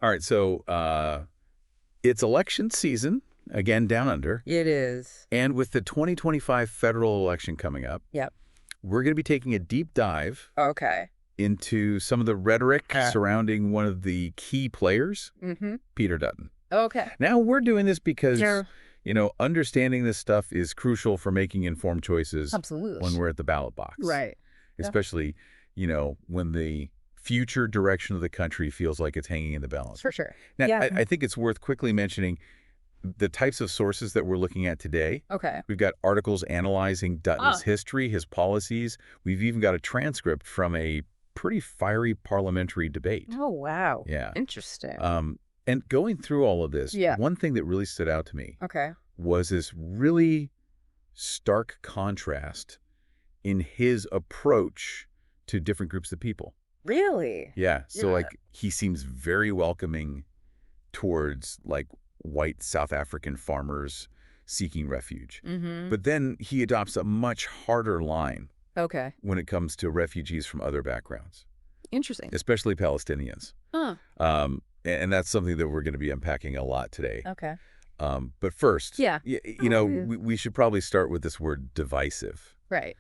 All right, so it's election season, again, down under. It is. And with the 2025 federal election coming up, Yep. we're going to be taking a deep dive Okay. into some of the rhetoric Uh. surrounding one of the key players, Peter Dutton. Okay. Now, we're doing this because, Sure. understanding this stuff is crucial for making informed choices Absolutely. when we're at the ballot box. Right. Especially, when the future direction of the country feels like it's hanging in the balance. For sure. Now, Yeah. I think it's worth quickly mentioning the types of sources that we're looking at today. Okay. We've got articles analyzing Dutton's history, his policies. We've even got a transcript from a pretty fiery parliamentary debate. Oh, wow. Yeah. Interesting. And going through all of this, Yeah. one thing that really stood out to me Okay. was this really stark contrast in his approach to different groups of people. Really? Yeah. So, Yeah. he seems very welcoming towards, white South African farmers seeking refuge. Mm-hmm. But then he adopts a much harder line Okay. when it comes to refugees from other backgrounds, Interesting. especially Palestinians. Huh. And that's something that we're going to be unpacking a lot today. Okay. But first, Yeah. we should probably start with this word divisive, Right.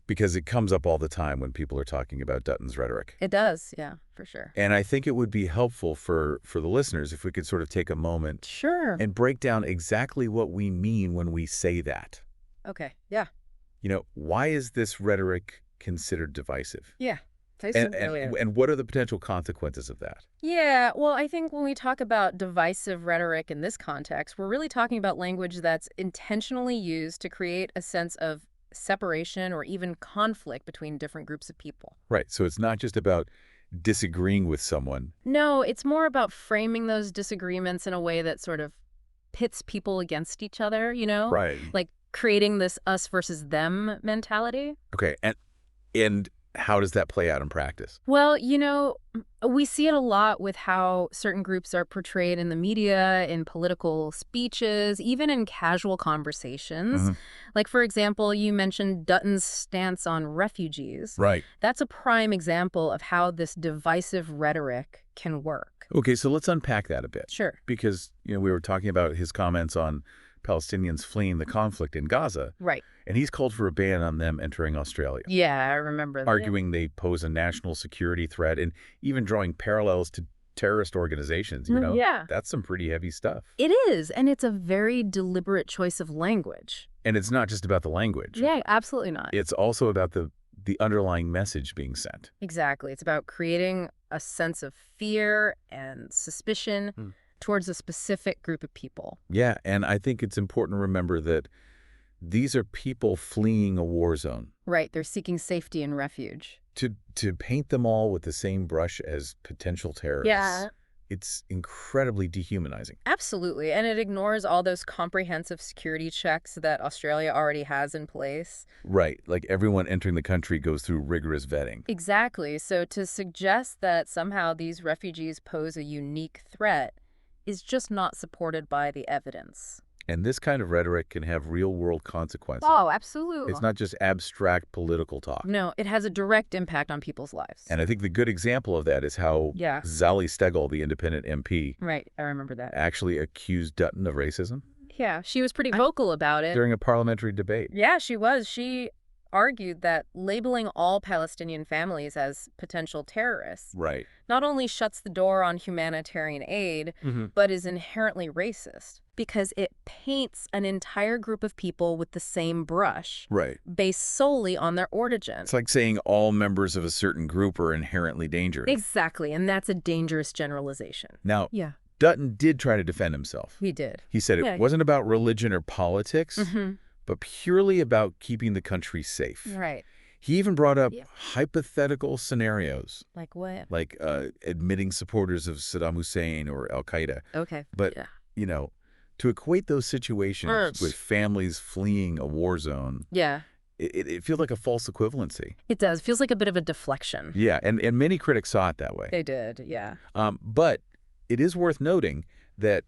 because it comes up all the time when people are talking about Dutton's rhetoric. It does. Yeah, for sure. And I think it would be helpful for the listeners if we could sort of take a moment Sure. and break down exactly what we mean when we say that. Okay. Yeah. Why is this rhetoric considered divisive? Yeah. And what are the potential consequences of that? Yeah, well, I think when we talk about divisive rhetoric in this context, we're really talking about language that's intentionally used to create a sense of separation or even conflict between different groups of people. Right. So it's not just about disagreeing with someone. No, it's more about framing those disagreements in a way that sort of pits people against each other, Right. Like creating this us versus them mentality. Okay. And how does that play out in practice? Well, we see it a lot with how certain groups are portrayed in the media, in political speeches, even in casual conversations. Mm-hmm. Like, for example, you mentioned Dutton's stance on refugees. Right. That's a prime example of how this divisive rhetoric can work. Okay, so let's unpack that a bit. Sure. Because, we were talking about his comments on Palestinians fleeing the conflict in Gaza. Right. And he's called for a ban on them entering Australia. Yeah, I remember that. Arguing they pose a national security threat and even drawing parallels to terrorist organizations, Yeah. That's some pretty heavy stuff. It is, and it's a very deliberate choice of language. And it's not just about the language. Yeah, absolutely not. It's also about the underlying message being sent. Exactly. It's about creating a sense of fear and suspicion towards a specific group of people. Yeah, and I think it's important to remember that these are people fleeing a war zone. Right. They're seeking safety and refuge. To paint them all with the same brush as potential terrorists, it's incredibly dehumanizing. Absolutely. And it ignores all those comprehensive security checks that Australia already has in place. Right. Like everyone entering the country goes through rigorous vetting. Exactly. So to suggest that somehow these refugees pose a unique threat is just not supported by the evidence. And this kind of rhetoric can have real-world consequences. Oh, absolutely. It's not just abstract political talk. No, it has a direct impact on people's lives. And I think the good example of that is how Zali Steggall, the independent MP, right, I remember that, actually accused Dutton of racism. Yeah, she was pretty vocal about it. During a parliamentary debate. Yeah, she was. She argued that labeling all Palestinian families as potential terrorists not only shuts the door on humanitarian aid, but is inherently racist because it paints an entire group of people with the same brush based solely on their origin. It's like saying all members of a certain group are inherently dangerous. Exactly, and that's a dangerous generalization. Now, Dutton did try to defend himself. He did. He said it wasn't about religion or politics, but purely about keeping the country safe. Right. He even brought up hypothetical scenarios. Like what? Like admitting supporters of Saddam Hussein or al-Qaeda. Okay. But, to equate those situations with families fleeing a war zone, it feels like a false equivalency. It does. It feels like a bit of a deflection. Yeah, and many critics saw it that way. They did, yeah. But it is worth noting that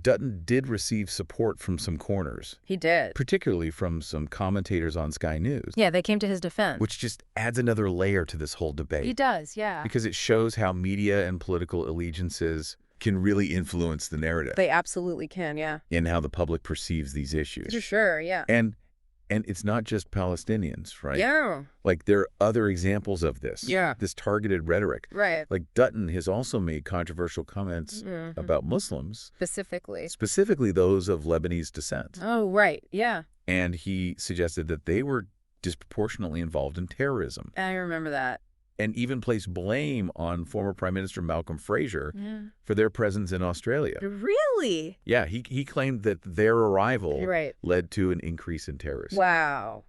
Dutton did receive support from some corners. He did. Particularly from some commentators on Sky News. Yeah, they came to his defense. Which just adds another layer to this whole debate. He does, yeah. Because it shows how media and political allegiances can really influence the narrative. They absolutely can, yeah. In how the public perceives these issues. For sure, yeah. And it's not just Palestinians, right? Yeah. Like, there are other examples of this. Yeah. This targeted rhetoric. Right. Like, Dutton has also made controversial comments about Muslims. Specifically those of Lebanese descent. Oh, right. Yeah. And he suggested that they were disproportionately involved in terrorism. I remember that. And even placed blame on former Prime Minister Malcolm Fraser for their presence in Australia. Really? Yeah, he claimed that their arrival led to an increase in terrorism. Wow.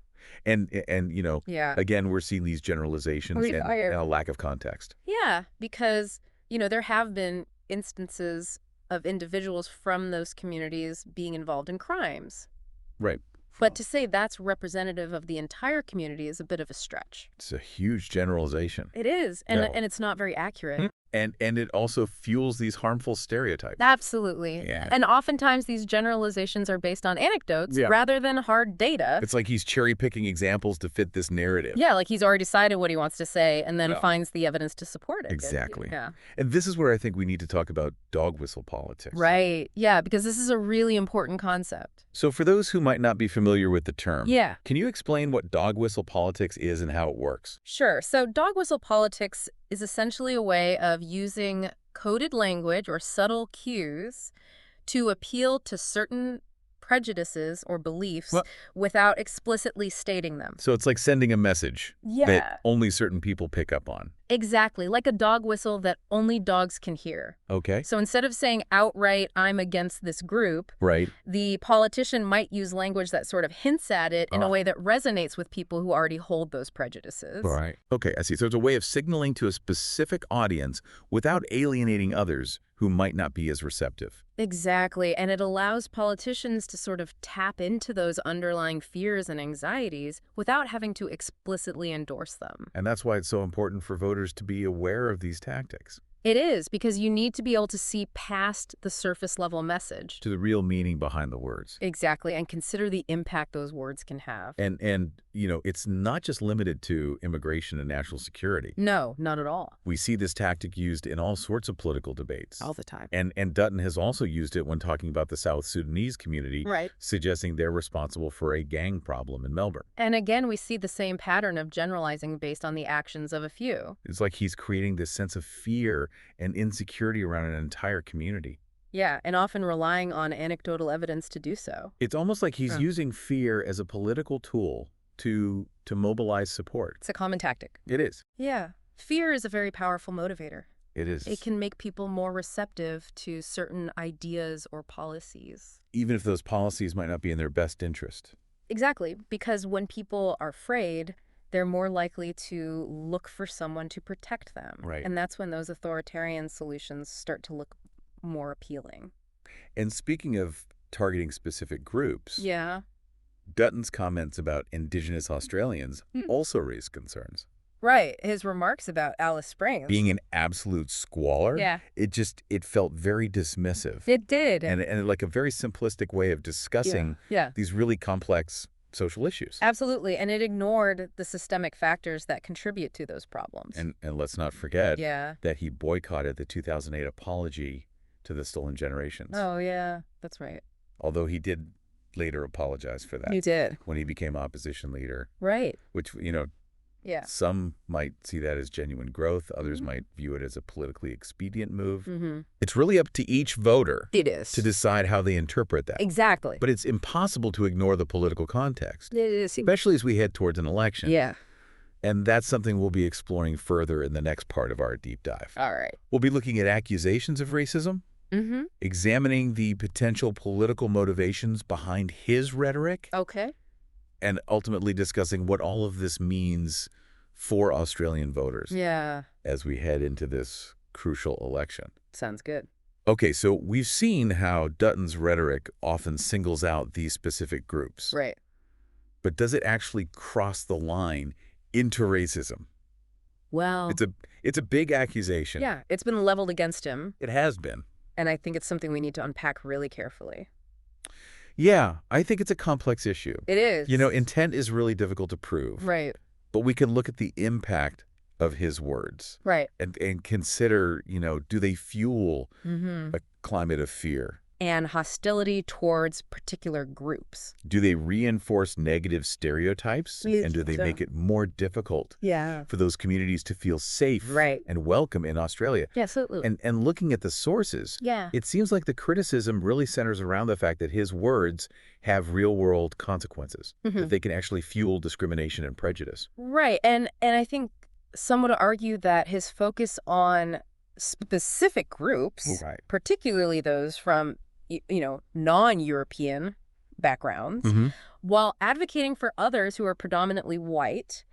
And you know, again, we're seeing these generalizations and a lack of context. Yeah, because, you know, there have been instances of individuals from those communities being involved in crimes. Right. But to say that's representative of the entire community is a bit of a stretch. It's a huge generalization. It is, and it's not very accurate. And it also fuels these harmful stereotypes. Absolutely. Yeah. And oftentimes these generalizations are based on anecdotes rather than hard data. It's like he's cherry-picking examples to fit this narrative. Yeah, like he's already decided what he wants to say and then finds the evidence to support it. Exactly. Yeah. And this is where I think we need to talk about dog whistle politics. Right. Yeah, because this is a really important concept. So for those who might not be familiar with the term, can you explain what dog whistle politics is and how it works? Sure. So dog whistle politics is essentially a way of using coded language or subtle cues to appeal to certain prejudices or beliefs without explicitly stating them. So it's like sending a message that only certain people pick up on. Exactly, like a dog whistle that only dogs can hear. Okay. So instead of saying outright, I'm against this group, the politician might use language that sort of hints at it in a way that resonates with people who already hold those prejudices. Right. Okay, I see. So it's a way of signaling to a specific audience without alienating others who might not be as receptive. Exactly, and it allows politicians to sort of tap into those underlying fears and anxieties without having to explicitly endorse them. And that's why it's so important for voters to be aware of these tactics. It is, because you need to be able to see past the surface level message. To the real meaning behind the words. Exactly, and consider the impact those words can have. And you know, it's not just limited to immigration and national security. No, not at all. We see this tactic used in all sorts of political debates. All the time. And Dutton has also used it when talking about the South Sudanese community, suggesting they're responsible for a gang problem in Melbourne. And again, we see the same pattern of generalizing based on the actions of a few. It's like he's creating this sense of fear and insecurity around an entire community. Yeah, and often relying on anecdotal evidence to do so. It's almost like he's using fear as a political tool to mobilize support. It's a common tactic. It is. Yeah. Fear is a very powerful motivator. It is. It can make people more receptive to certain ideas or policies. Even if those policies might not be in their best interest. Exactly, because when people are afraid, they're more likely to look for someone to protect them. Right. And that's when those authoritarian solutions start to look more appealing. And speaking of targeting specific groups, Dutton's comments about Indigenous Australians also raised concerns. Right. His remarks about Alice Springs being an absolute squalor. It felt very dismissive. It did. And like a very simplistic way of discussing these really complex social issues. Absolutely. And it ignored the systemic factors that contribute to those problems. And let's not forget that he boycotted the 2008 apology to the Stolen Generations. Oh, yeah. That's right. Although he did later apologize for that. He did. When he became opposition leader. Right. Which, you know, some might see that as genuine growth. Others might view it as a politically expedient move. It's really up to each voter to decide how they interpret that. Exactly. But it's impossible to ignore the political context. It is. Especially as we head towards an election. Yeah. And that's something we'll be exploring further in the next part of our deep dive. All right. We'll be looking at accusations of racism, examining the potential political motivations behind his rhetoric. Okay. And ultimately discussing what all of this means for Australian voters as we head into this crucial election. Sounds good. Okay, so we've seen how Dutton's rhetoric often singles out these specific groups. Right. But does it actually cross the line into racism? Well, it's a big accusation. Yeah, it's been leveled against him. It has been. And I think it's something we need to unpack really carefully. Yeah, I think it's a complex issue. It is. You know, intent is really difficult to prove. Right. But we can look at the impact of his words. Right. And consider, do they fuel a climate of fear? And hostility towards particular groups. Do they reinforce negative stereotypes? And do they make it more difficult for those communities to feel safe and welcome in Australia? Yeah, absolutely. And looking at the sources, it seems like the criticism really centers around the fact that his words have real-world consequences, that they can actually fuel discrimination and prejudice. Right. And I think some would argue that his focus on specific groups, particularly those from non-European backgrounds, while advocating for others who are predominantly white,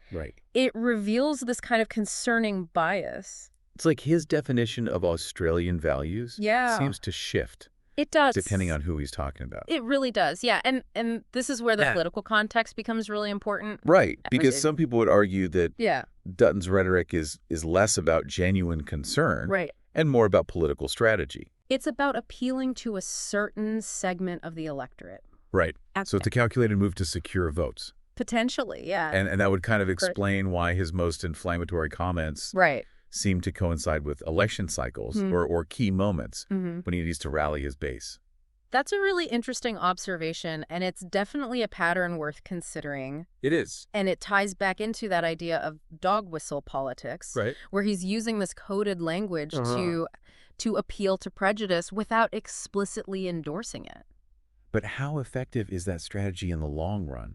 it reveals this kind of concerning bias. It's like his definition of Australian values seems to shift. It does. Depending on who he's talking about. It really does, yeah. And this is where the political context becomes really important. Right, because some people would argue that Dutton's rhetoric is less about genuine concern and more about political strategy. It's about appealing to a certain segment of the electorate. Right. So it's a calculated move to secure votes. Potentially, yeah. And that would kind of explain why his most inflammatory comments seem to coincide with election cycles or key moments when he needs to rally his base. That's a really interesting observation, and it's definitely a pattern worth considering. It is. And it ties back into that idea of dog whistle politics, where he's using this coded language to appeal to prejudice without explicitly endorsing it. But how effective is that strategy in the long run?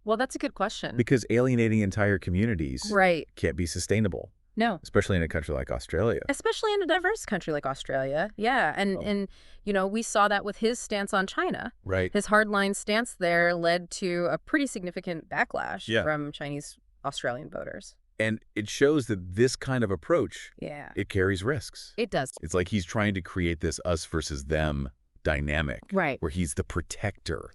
Well, that's a good question. Because alienating entire communities can't be sustainable. No. Especially in a country like Australia. Especially in a diverse country like Australia, yeah. And we saw that with his stance on China. Right. His hardline stance there led to a pretty significant backlash from Chinese Australian voters. And it shows that this kind of approach, it carries risks. It does. It's like he's trying to create this us versus them dynamic. Right. Where he's the protector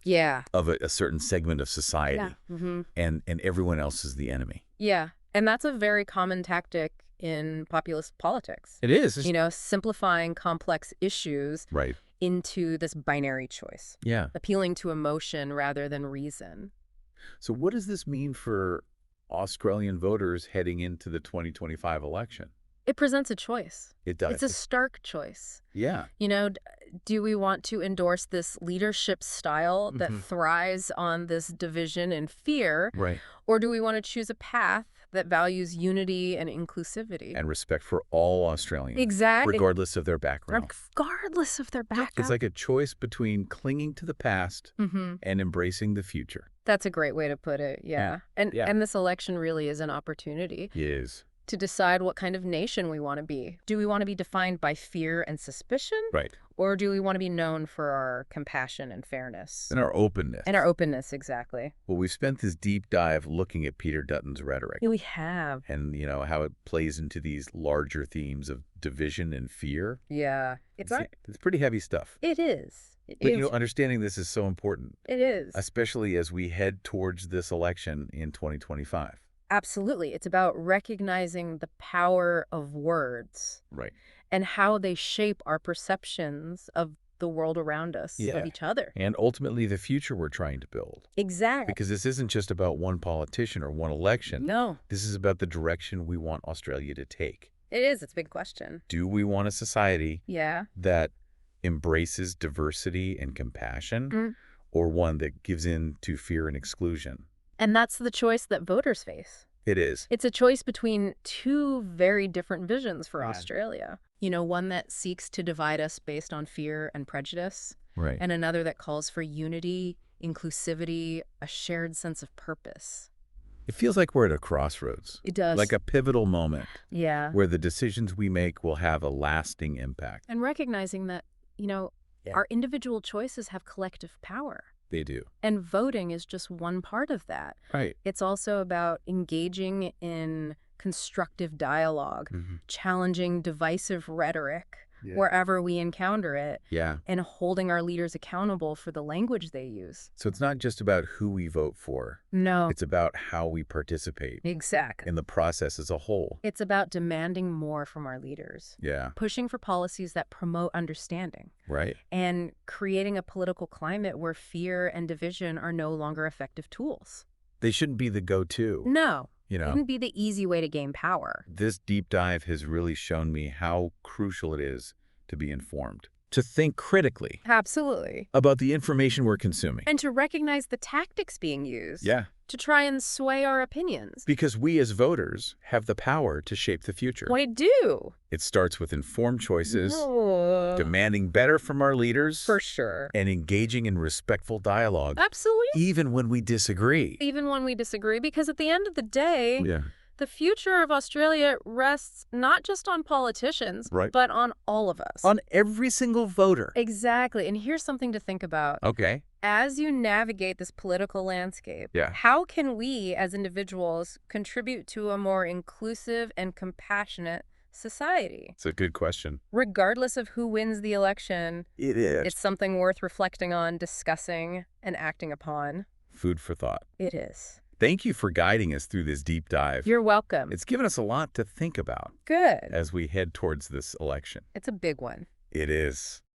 of a certain segment of society. Yeah. And everyone else is the enemy. Yeah. And that's a very common tactic in populist politics. It is. Simplifying complex issues into this binary choice. Yeah. Appealing to emotion rather than reason. So what does this mean for Australian voters heading into the 2025 election? It presents a choice. It does. It's a stark choice. Yeah. Do we want to endorse this leadership style that thrives on this division and fear? Right. Or do we want to choose a path that values unity and inclusivity? And respect for all Australians. Exactly. Regardless of their background. Regardless of their background. It's like a choice between clinging to the past and embracing the future. That's a great way to put it, yeah. And this election really is an opportunity. It is. To decide what kind of nation we want to be. Do we want to be defined by fear and suspicion? Right. Or do we want to be known for our compassion and fairness? And our openness. And our openness, exactly. Well, we've spent this deep dive looking at Peter Dutton's rhetoric. We have. And, how it plays into these larger themes of division and fear. Yeah. It's pretty heavy stuff. It is. But, understanding this is so important. It is. Especially as we head towards this election in 2025. Absolutely. It's about recognizing the power of words. Right. And how they shape our perceptions of the world around us, of each other. And ultimately the future we're trying to build. Exactly. Because this isn't just about one politician or one election. No. This is about the direction we want Australia to take. It is. It's a big question. Do we want a society that embraces diversity and compassion, or one that gives in to fear and exclusion? And that's the choice that voters face. It is. It's a choice between two very different visions for Australia. One that seeks to divide us based on fear and prejudice. Right. And another that calls for unity, inclusivity, a shared sense of purpose. It feels like we're at a crossroads. It does. Like a pivotal moment. Yeah. Where the decisions we make will have a lasting impact. And recognizing that, our individual choices have collective power. They do. And voting is just one part of that. Right. It's also about engaging in constructive dialogue, challenging divisive rhetoric wherever we encounter it, and holding our leaders accountable for the language they use. So it's not just about who we vote for. No. It's about how we participate. Exactly. In the process as a whole. It's about demanding more from our leaders. Yeah. Pushing for policies that promote understanding. Right. And creating a political climate where fear and division are no longer effective tools. They shouldn't be the go-to. No. wouldn't be the easy way to gain power. This deep dive has really shown me how crucial it is to be informed, to think critically. Absolutely. About the information we're consuming. And to recognize the tactics being used. Yeah. To try and sway our opinions. Because we as voters have the power to shape the future. We do. It starts with informed choices, demanding better from our leaders. For sure. And engaging in respectful dialogue. Absolutely. Even when we disagree. Even when we disagree, because at the end of the day, the future of Australia rests not just on politicians, but on all of us. On every single voter. Exactly. And here's something to think about. Okay. As you navigate this political landscape, how can we as individuals contribute to a more inclusive and compassionate society? It's a good question. Regardless of who wins the election, it is. It's something worth reflecting on, discussing, and acting upon. Food for thought. It is. Thank you for guiding us through this deep dive. You're welcome. It's given us a lot to think about. Good. As we head towards this election. It's a big one. It is.